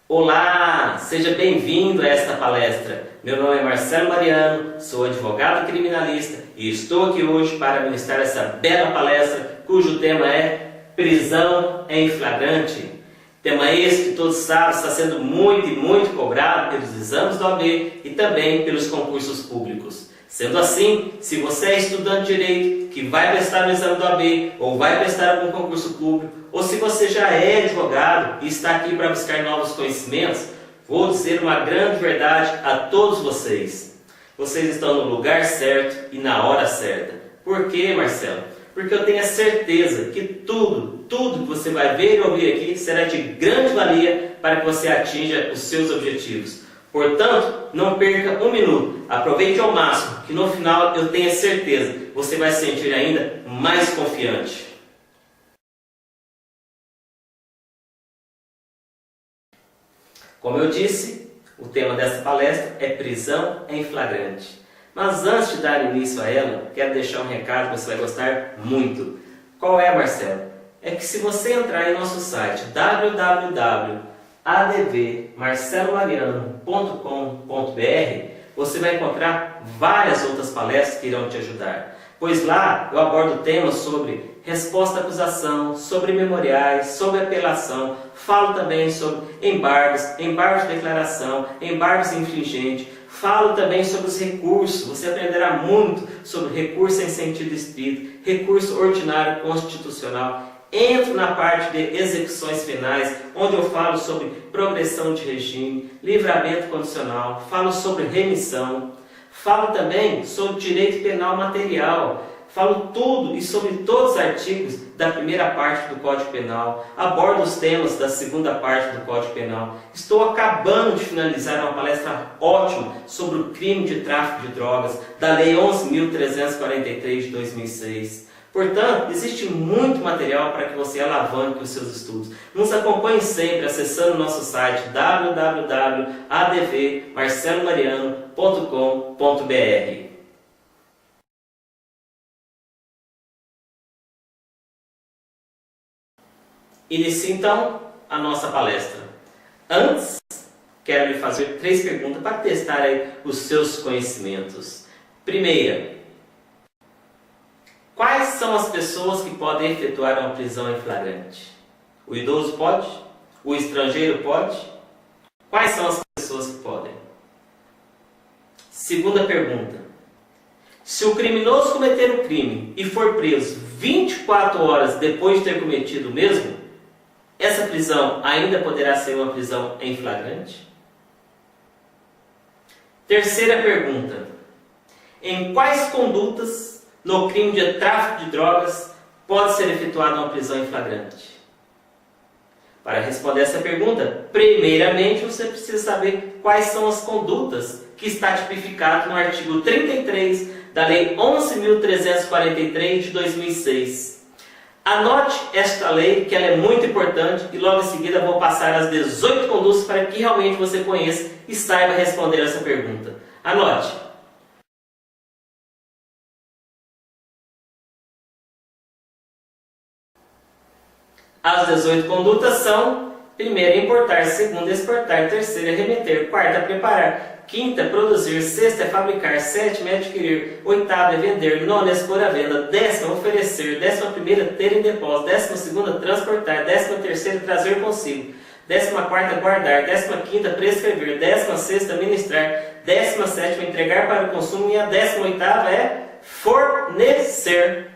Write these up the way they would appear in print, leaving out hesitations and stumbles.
Olá, seja bem-vindo a esta palestra. Meu nome é Marcelo Mariano, sou advogado criminalista e estou aqui hoje para ministrar essa bela palestra cujo tema é prisão em flagrante. Tema esse que todos sabem está sendo muito cobrado pelos exames da OAB e também pelos concursos públicos. Sendo assim, se você é estudante de Direito que vai prestar no exame da OAB ou vai prestar algum concurso público, ou se você já é advogado e está aqui para buscar novos conhecimentos, vou dizer uma grande verdade a todos vocês. Vocês estão no lugar certo e na hora certa. Por quê, Marcelo? Porque eu tenho a certeza que tudo que você vai ver e ouvir aqui será de grande valia para que você atinja os seus objetivos. Portanto, não perca um minuto, aproveite ao máximo, que no final eu tenho certeza, você vai se sentir ainda mais confiante. Como eu disse, o tema dessa palestra é prisão em flagrante. Mas antes de dar início a ela, quero deixar um recado que você vai gostar muito. Qual é, Marcelo? É que se você entrar em nosso site www.advmarcelomariano.com.br, você vai encontrar várias outras palestras que irão te ajudar. Pois lá eu abordo temas sobre resposta à acusação, sobre memoriais, sobre apelação, falo também sobre embargos de declaração, embargos infringentes, falo também sobre os recursos, você aprenderá muito sobre recurso em sentido estrito, recurso ordinário constitucional. Entro na parte de execuções penais, onde eu falo sobre progressão de regime, livramento condicional, falo sobre remissão, falo também sobre direito penal material, falo tudo e sobre todos os artigos da primeira parte do Código Penal, abordo os temas da segunda parte do Código Penal. Estou acabando de finalizar uma palestra ótima sobre o crime de tráfico de drogas, da Lei 11.343 de 2006. Portanto, existe muito material para que você alavanque os seus estudos. Nos acompanhe sempre acessando o nosso site www.advmarcelomariano.com.br. Inicie então a nossa palestra. Antes, quero lhe fazer 3 perguntas para testar aí os seus conhecimentos. Primeira, quais são as pessoas que podem efetuar uma prisão em flagrante? O idoso pode? O estrangeiro pode? Quais são as pessoas que podem? Segunda pergunta. Se o criminoso cometer o crime e for preso 24 horas depois de ter cometido o mesmo, essa prisão ainda poderá ser uma prisão em flagrante? Terceira pergunta. Em quais condutas no crime de tráfico de drogas pode ser efetuada uma prisão em flagrante? Para responder essa pergunta, primeiramente você precisa saber quais são as condutas que está tipificado no artigo 33 da Lei 11.343 de 2006. Anote esta lei, que ela é muito importante, e logo em seguida vou passar as 18 condutas para que realmente você conheça e saiba responder essa pergunta. Anote. As 18 condutas são: primeira, importar; segunda, exportar; terceira, remeter; quarta, preparar; quinta, produzir; sexta, fabricar; sétima, adquirir; oitava, vender; nona, expor à venda; décima, oferecer; 11ª, ter em depósito; 12ª, transportar; 13ª, trazer consigo; 14ª, guardar; 15ª, prescrever; 16ª, ministrar; 17ª, entregar para o consumo, e a 18ª é fornecer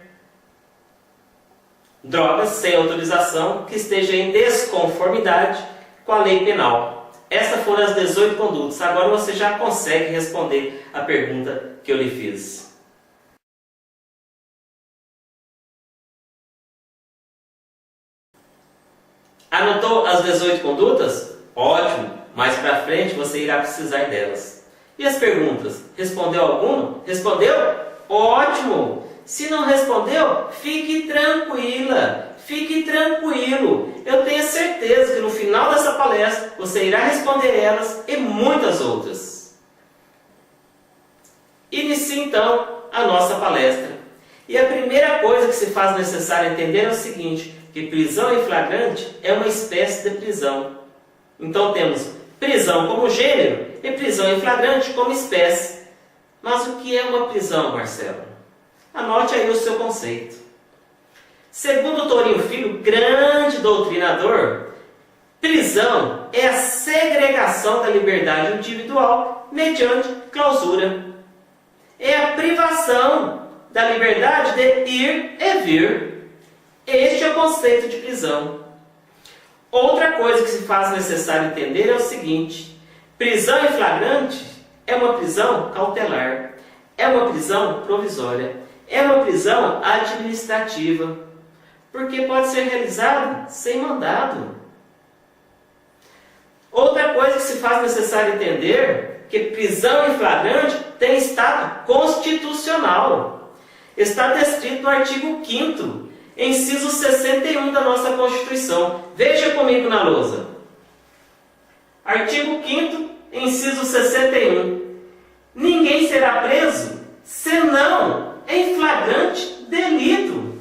drogas sem autorização que esteja em desconformidade com a lei penal. Essas foram as 18 condutas. Agora você já consegue responder a pergunta que eu lhe fiz. Anotou as 18 condutas? Ótimo! Mais para frente você irá precisar delas. E as perguntas? Respondeu alguma? Respondeu? Ótimo! Se não respondeu, fique tranquila, fique tranquilo. Eu tenho certeza que no final dessa palestra você irá responder elas e muitas outras. Inicie então a nossa palestra. E a primeira coisa que se faz necessário entender é o seguinte, que prisão em flagrante é uma espécie de prisão. Então temos prisão como gênero e prisão em flagrante como espécie. Mas o que é uma prisão, Marcelo? Anote aí o seu conceito. Segundo Torinho Filho, grande doutrinador, prisão é a segregação da liberdade individual mediante clausura. É a privação da liberdade de ir e vir. Este é o conceito de prisão. Outra coisa que se faz necessário entender é o seguinte: prisão em flagrante é uma prisão cautelar, é uma prisão provisória, é uma prisão administrativa, porque pode ser realizada sem mandado. Outra coisa que se faz necessário entender é que prisão em flagrante tem estado constitucional. Está descrito no artigo 5º, inciso 61 da nossa Constituição. Veja comigo na lousa. Artigo 5º, inciso 61. Ninguém será preso senão em flagrante delito.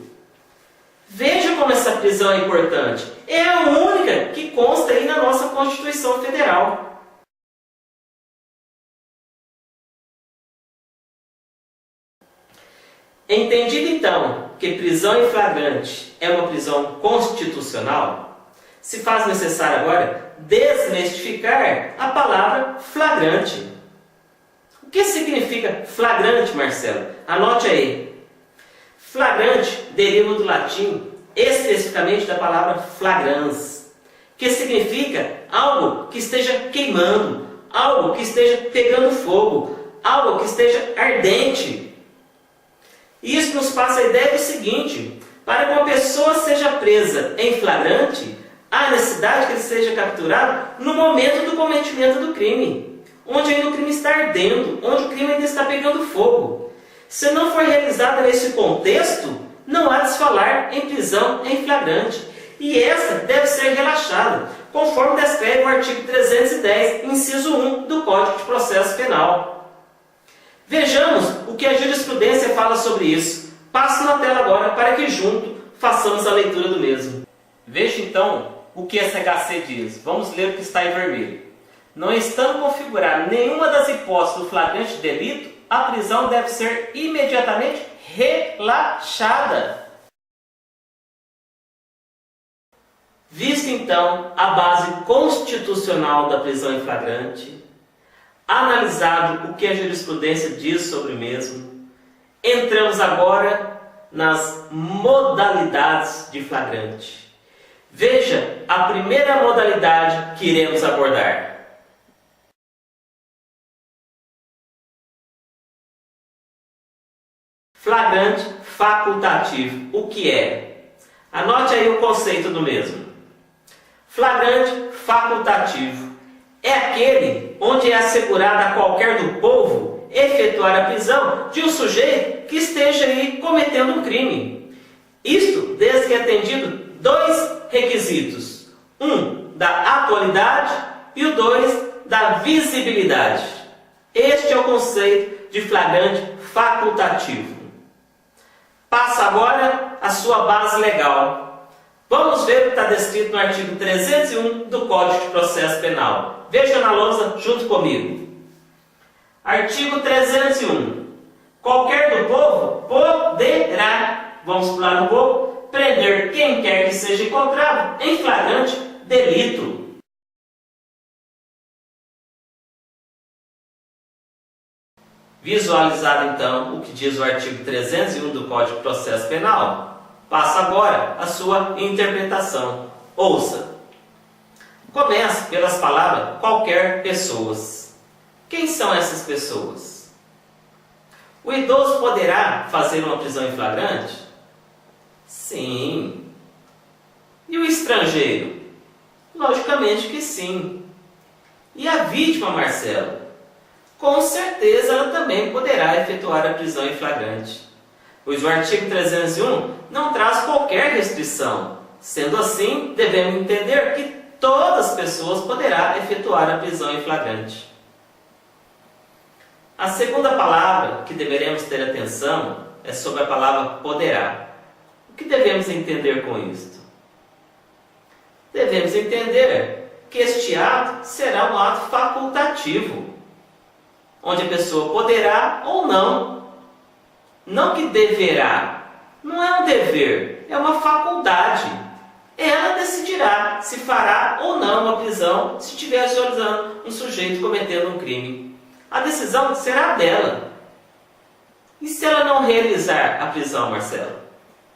Veja como essa prisão é importante. É a única que consta aí na nossa Constituição Federal. Entendido então que prisão em flagrante é uma prisão constitucional, se faz necessário agora desmistificar a palavra flagrante. O que significa flagrante, Marcelo? Anote aí. Flagrante deriva do latim, especificamente da palavra flagrans, que significa algo que esteja queimando, algo que esteja pegando fogo, algo que esteja ardente. Isso nos passa a ideia do seguinte: para que uma pessoa seja presa em flagrante, há necessidade que ele seja capturado no momento do cometimento do crime, onde ainda o crime está ardendo, onde o crime ainda está pegando fogo. Se não for realizada nesse contexto, não há de se falar em prisão em flagrante. E essa deve ser relaxada, conforme descreve o artigo 310, inciso 1 do Código de Processo Penal. Vejamos o que a jurisprudência fala sobre isso. Passo na tela agora para que junto façamos a leitura do mesmo. Veja então o que a CHC diz. Vamos ler o que está em vermelho. Não estando configurada nenhuma das hipóteses do flagrante delito, a prisão deve ser imediatamente relaxada. Visto então a base constitucional da prisão em flagrante, analisado o que a jurisprudência diz sobre o mesmo, entramos agora nas modalidades de flagrante. Veja a primeira modalidade que iremos abordar. Flagrante facultativo. O que é? Anote aí o conceito do mesmo. Flagrante facultativo é aquele onde é assegurado a qualquer do povo efetuar a prisão de um sujeito que esteja aí cometendo um crime. Isto desde que é atendido dois requisitos. Um, da atualidade, e o dois, da visibilidade. Este é o conceito de flagrante facultativo. Passa agora a sua base legal. Vamos ver o que está descrito no artigo 301 do Código de Processo Penal. Veja na lousa junto comigo. Artigo 301. Qualquer do povo poderá, vamos pular um pouco, prender quem quer que seja encontrado em flagrante delito. Visualizado então o que diz o artigo 301 do Código de Processo Penal, passa agora a sua interpretação. Ouça. Começa pelas palavras qualquer pessoas. Quem são essas pessoas? O idoso poderá fazer uma prisão em flagrante? Sim. E o estrangeiro? Logicamente que sim. E a vítima, Marcelo? Com certeza ela também poderá efetuar a prisão em flagrante, pois o artigo 301 não traz qualquer restrição. Sendo assim, devemos entender que todas as pessoas poderão efetuar a prisão em flagrante. A segunda palavra que deveremos ter atenção é sobre a palavra poderá. O que devemos entender com isto? Devemos entender que este ato será um ato facultativo, onde a pessoa poderá ou não que deverá, não é um dever, é uma faculdade. Ela decidirá se fará ou não uma prisão se estiver visualizando um sujeito cometendo um crime. A decisão será dela. E se ela não realizar a prisão, Marcelo,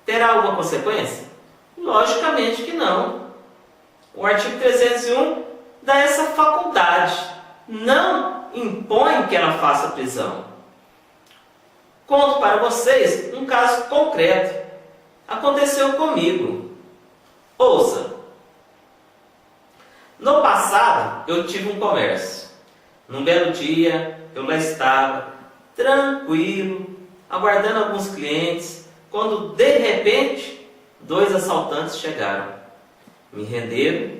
terá alguma consequência? Logicamente que não. O artigo 301 dá essa faculdade, não impõe que ela faça a prisão. Conto para vocês um caso concreto. Aconteceu comigo. Ouça. No passado, eu tive um comércio. Num belo dia, eu lá estava, tranquilo, aguardando alguns clientes, quando de repente, 2 assaltantes chegaram. Me renderam,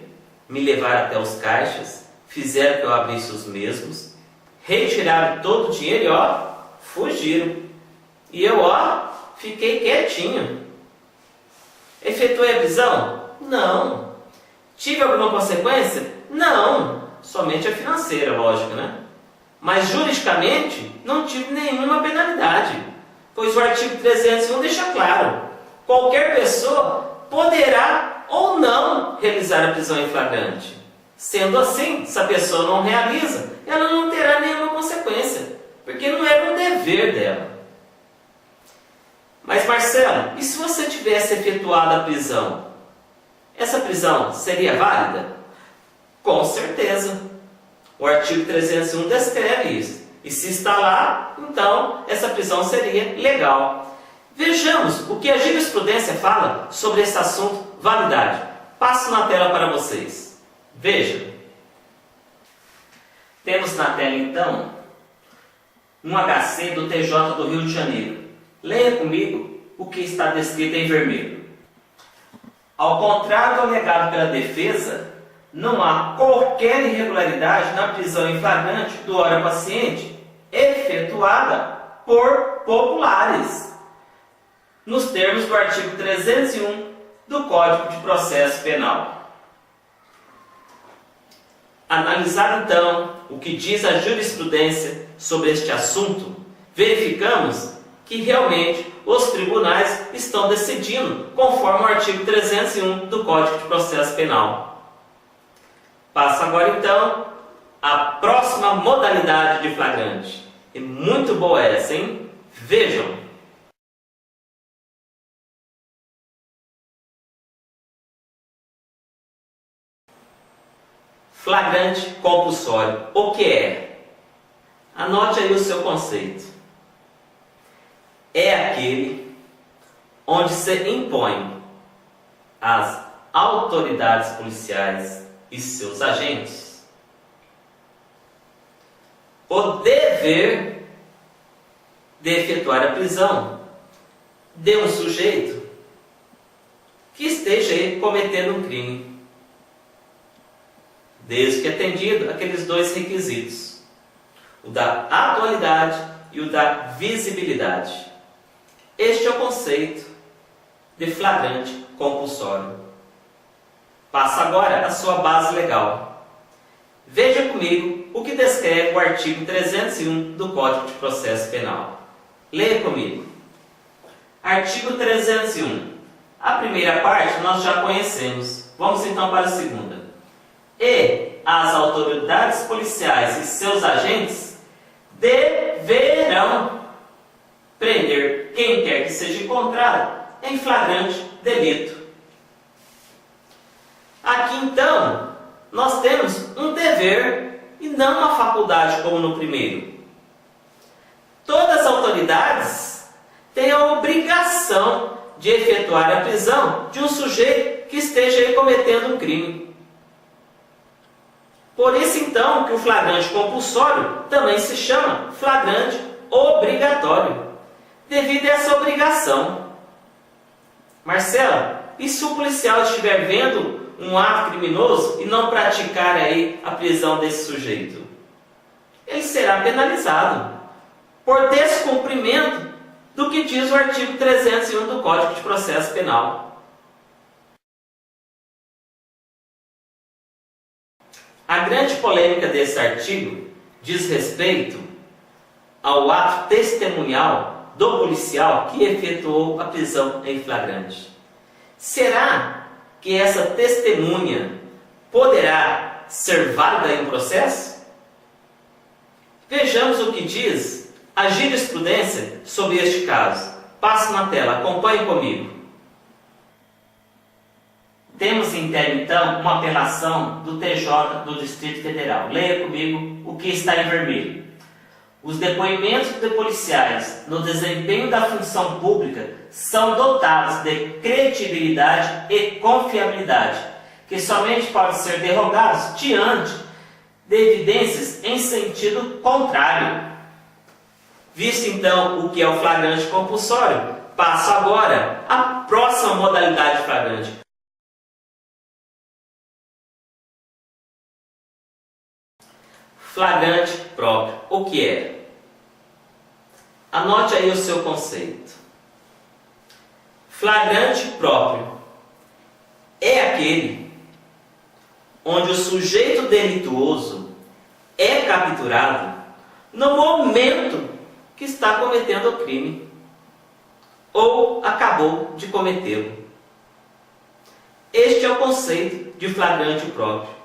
me levaram até os caixas, fizeram que eu abrisse os mesmos, retiraram todo o dinheiro e fugiram. E eu fiquei quietinho. Efetuei a prisão? Não. Tive alguma consequência? Não. Somente a financeira, lógico, né? Mas juridicamente não tive nenhuma penalidade, pois o artigo 301 deixa claro: qualquer pessoa poderá ou não realizar a prisão em flagrante. Sendo assim, se a pessoa não realiza, ela não terá nenhuma consequência, porque não era um dever dela. Mas Marcelo, e se você tivesse efetuado a prisão? Essa prisão seria válida? Com certeza. O artigo 301 descreve isso. E se está lá, então essa prisão seria legal. Vejamos o que a jurisprudência fala sobre esse assunto, validade. Passo na tela para vocês. Veja. Temos na tela então um HC do TJ do Rio de Janeiro. Leia comigo o que está descrito em vermelho. Ao contrário do alegado pela defesa, não há qualquer irregularidade na prisão em flagrante do ora paciente efetuada por populares, nos termos do artigo 301 do Código de Processo Penal. Analisado então o que diz a jurisprudência sobre este assunto, verificamos que realmente os tribunais estão decidindo conforme o artigo 301 do Código de Processo Penal. Passo agora então à próxima modalidade de flagrante. É muito boa essa, hein? Vejam! Flagrante compulsório. O que é? Anote aí o seu conceito. É aquele onde se impõe às autoridades policiais e seus agentes o dever de efetuar a prisão de um sujeito que esteja aí cometendo um crime, desde que atendido aqueles 2 requisitos, o da atualidade e o da visibilidade. Este é o conceito de flagrante compulsório. Passa agora a sua base legal. Veja comigo o que descreve o artigo 301 do Código de Processo Penal. Leia comigo. Artigo 301. A primeira parte nós já conhecemos. Vamos então para a segunda. E as autoridades policiais e seus agentes deverão prender quem quer que seja encontrado em flagrante delito. Aqui então, nós temos um dever e não uma faculdade como no primeiro. Todas as autoridades têm a obrigação de efetuar a prisão de um sujeito que esteja aí cometendo um crime. Por isso então que o flagrante compulsório também se chama flagrante obrigatório, devido a essa obrigação. Marcelo, e se o policial estiver vendo um ato criminoso e não praticar aí a prisão desse sujeito? Ele será penalizado por descumprimento do que diz o artigo 301 do Código de Processo Penal. A grande polêmica desse artigo diz respeito ao ato testemunhal do policial que efetuou a prisão em flagrante. Será que essa testemunha poderá ser válida em um processo? Vejamos o que diz a jurisprudência sobre este caso. Passo na tela, acompanhe comigo. Temos então uma apelação do TJ do Distrito Federal. Leia comigo o que está em vermelho. Os depoimentos de policiais no desempenho da função pública são dotados de credibilidade e confiabilidade, que somente podem ser derrogados diante de evidências em sentido contrário. Visto então o que é o flagrante compulsório, passo agora à próxima modalidade de flagrante. Flagrante próprio. O que é? Anote aí o seu conceito. Flagrante próprio é aquele onde o sujeito delituoso é capturado no momento que está cometendo o crime ou acabou de cometê-lo. Este é o conceito de flagrante próprio,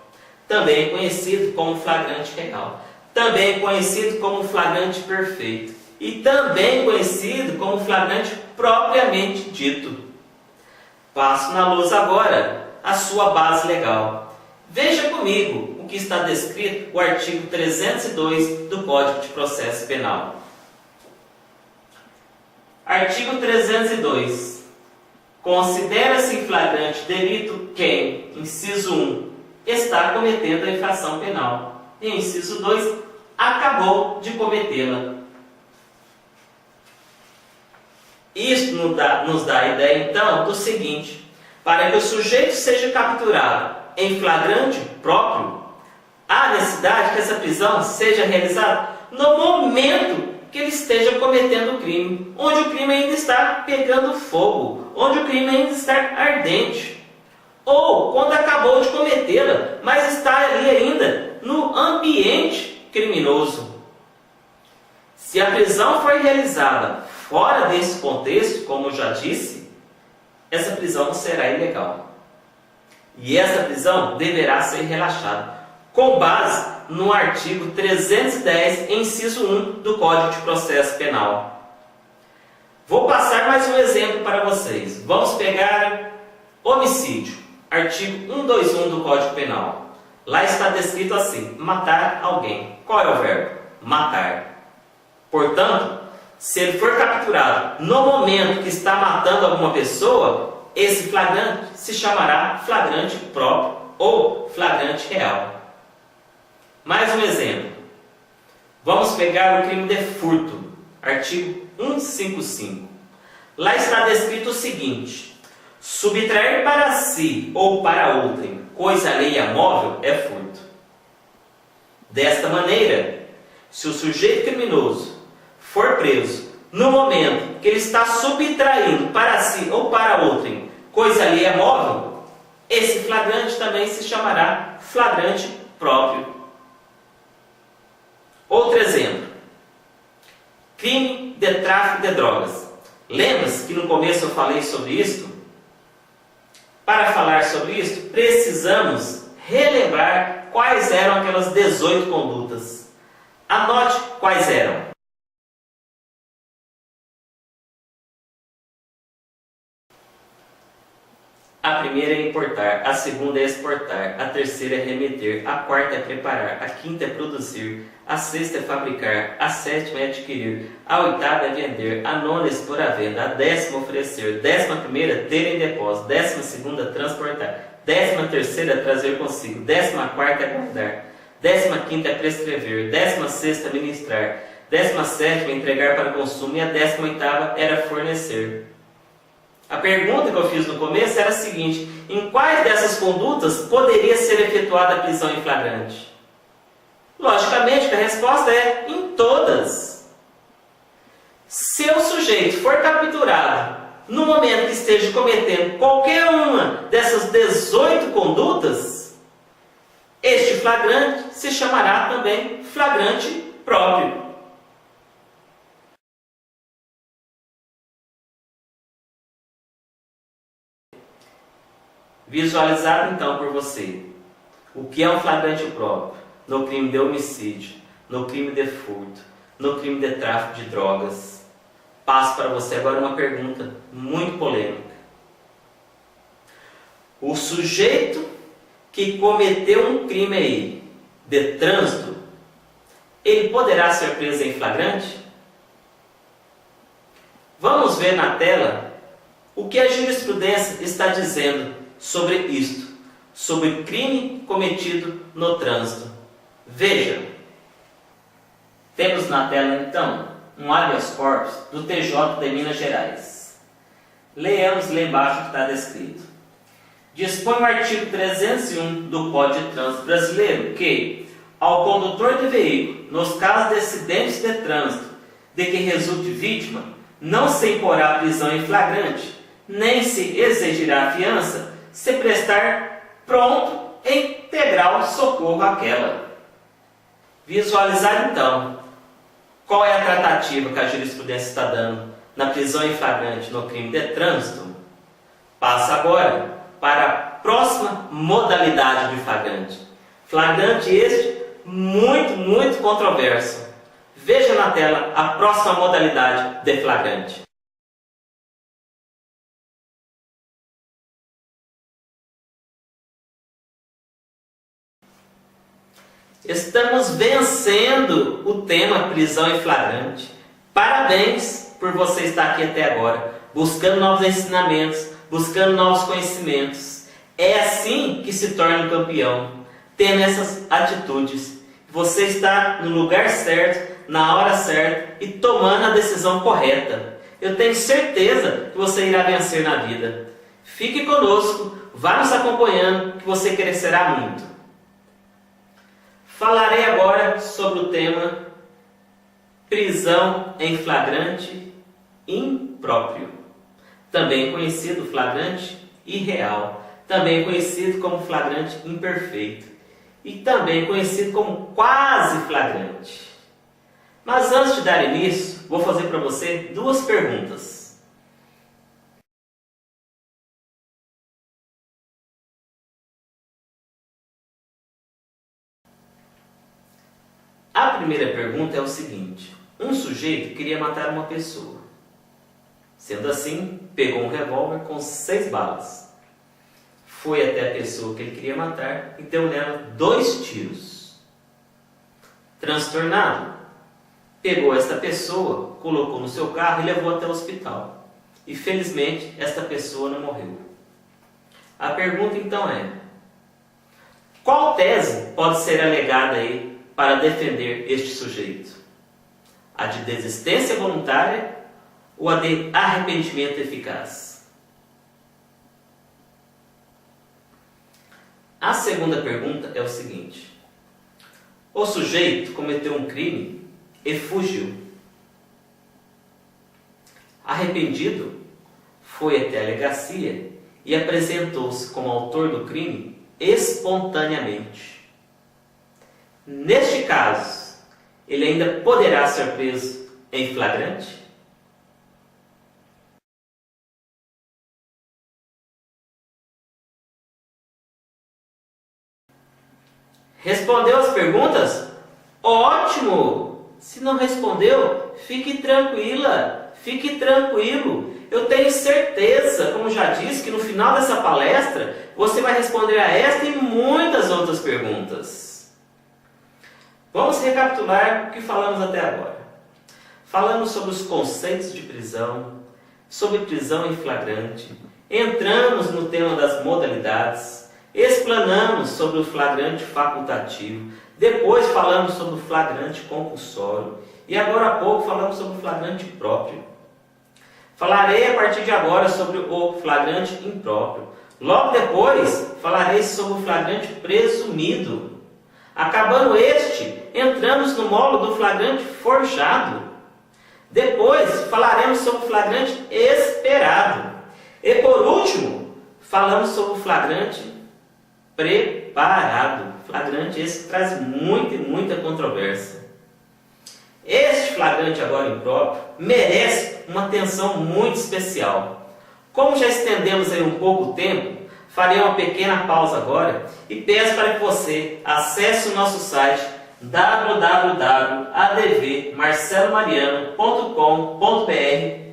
também conhecido como flagrante real, também conhecido como flagrante perfeito e também conhecido como flagrante propriamente dito. Passo na luz agora a sua base legal. Veja comigo o que está descrito no artigo 302 do Código de Processo Penal. Artigo 302. Considera-se flagrante delito quem, inciso 1, está cometendo a infração penal e, inciso 2, acabou de cometê-la. Isto nos dá a ideia, então, do seguinte: para que o sujeito seja capturado em flagrante próprio, há necessidade que essa prisão seja realizada no momento que ele esteja cometendo o crime, onde o crime ainda está pegando fogo, onde o crime ainda está ardente, ou quando acabou de cometê-la, mas está ali ainda no ambiente criminoso. Se a prisão for realizada fora desse contexto, como eu já disse, essa prisão será ilegal. E essa prisão deverá ser relaxada, com base no artigo 310, inciso 1 do Código de Processo Penal. Vou passar mais um exemplo para vocês. Vamos pegar homicídio, artigo 121 do Código Penal. Lá está descrito assim: matar alguém. Qual é o verbo? Matar. Portanto, se ele for capturado no momento que está matando alguma pessoa, esse flagrante se chamará flagrante próprio ou flagrante real. Mais um exemplo. Vamos pegar o crime de furto, artigo 155. Lá está descrito o seguinte: subtrair para si ou para outrem coisa alheia móvel é furto. Desta maneira, se o sujeito criminoso for preso no momento que ele está subtraindo para si ou para outrem coisa alheia móvel, esse flagrante também se chamará flagrante próprio. Outro exemplo: crime de tráfico de drogas. Lembra-se que no começo eu falei sobre isso? Para falar sobre isso, precisamos relembrar quais eram aquelas 18 condutas. Anote quais eram. A primeira é importar, a segunda é exportar, a terceira é remeter, a quarta é preparar, a quinta é produzir, a sexta é fabricar, a sétima é adquirir, a oitava é vender, a nona é expor à venda, a décima oferecer, 11ª ter em depósito, 12ª transportar, 13ª trazer consigo, 14ª é guardar, 15ª é prescrever, 16ª ministrar, 17ª entregar para consumo e a 18ª era fornecer. A pergunta que eu fiz no começo era a seguinte: em quais dessas condutas poderia ser efetuada a prisão em flagrante? Logicamente que a resposta é em todas. Se o sujeito for capturado no momento que esteja cometendo qualquer uma dessas 18 condutas, Este flagrante se chamará também flagrante próprio. Visualizado então por você o que é um flagrante próprio no crime de homicídio, no crime de furto, no crime de tráfico de drogas. Passo para você agora uma pergunta muito polêmica. O sujeito que cometeu um crime aí de trânsito, ele poderá ser preso em flagrante? Vamos ver na tela o que a jurisprudência está dizendo sobre isto, sobre crime cometido no trânsito. Veja, temos na tela então um habeas corpus do TJ de Minas Gerais. Leamos lá embaixo o que está descrito. Dispõe o artigo 301 do Código de Trânsito Brasileiro que, ao condutor de veículo, nos casos de acidentes de trânsito de que resulte vítima, não se imporá prisão em flagrante, nem se exigirá fiança, se prestar pronto e integral socorro àquela. Visualizar então qual é a tratativa que a jurisprudência está dando na prisão em flagrante no crime de trânsito. Passa agora para a próxima modalidade de flagrante. Flagrante este muito controverso. Veja na tela a próxima modalidade de flagrante. Estamos vencendo o tema prisão em flagrante. Parabéns por você estar aqui até agora, buscando novos ensinamentos, buscando novos conhecimentos. É assim que se torna um campeão, tendo essas atitudes. Você está no lugar certo, na hora certa e tomando a decisão correta. Eu tenho certeza que você irá vencer na vida. Fique conosco, vá nos acompanhando, que você crescerá muito. Falarei agora sobre o tema prisão em flagrante impróprio, também conhecido flagrante irreal, também conhecido como flagrante imperfeito e também conhecido como quase flagrante. Mas antes de dar início, vou fazer para você duas perguntas. A primeira pergunta é o seguinte: um sujeito queria matar uma pessoa. Sendo assim, pegou um revólver com 6 balas. Foi até a pessoa que ele queria matar e deu nela 2 tiros. Transtornado, pegou esta pessoa, colocou no seu carro e levou até o hospital. E felizmente, esta pessoa não morreu. A pergunta então é: qual tese pode ser alegada aí para defender este sujeito? A de desistência voluntária ou a de arrependimento eficaz? A segunda pergunta é o seguinte: o sujeito cometeu um crime e fugiu. Arrependido, foi até a delegacia e apresentou-se como autor do crime espontaneamente. Neste caso, ele ainda poderá ser preso em flagrante? Respondeu as perguntas? Ótimo! Se não respondeu, fique tranquila, fique tranquilo. Eu tenho certeza, como já disse, que no final dessa palestra você vai responder a esta e muitas outras perguntas. Vamos recapitular o que falamos até agora. Falamos sobre os conceitos de prisão, sobre prisão em flagrante, entramos no tema das modalidades, explanamos sobre o flagrante facultativo, depois falamos sobre o flagrante compulsório e agora há pouco falamos sobre o flagrante próprio. Falarei a partir de agora sobre o flagrante impróprio. Logo depois falarei sobre o flagrante presumido. Acabando este, entramos no módulo do flagrante forjado. Depois falaremos sobre o flagrante esperado. E por último, falamos sobre o flagrante preparado. Flagrante esse que traz muita e muita controvérsia. Este flagrante agora impróprio merece uma atenção muito especial. Como já estendemos aí um pouco o tempo, farei uma pequena pausa agora e peço para que você acesse o nosso site www.advmarcelomariano.com.br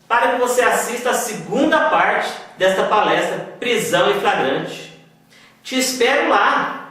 para que você assista a segunda parte desta palestra Prisão em Flagrante. Te espero lá!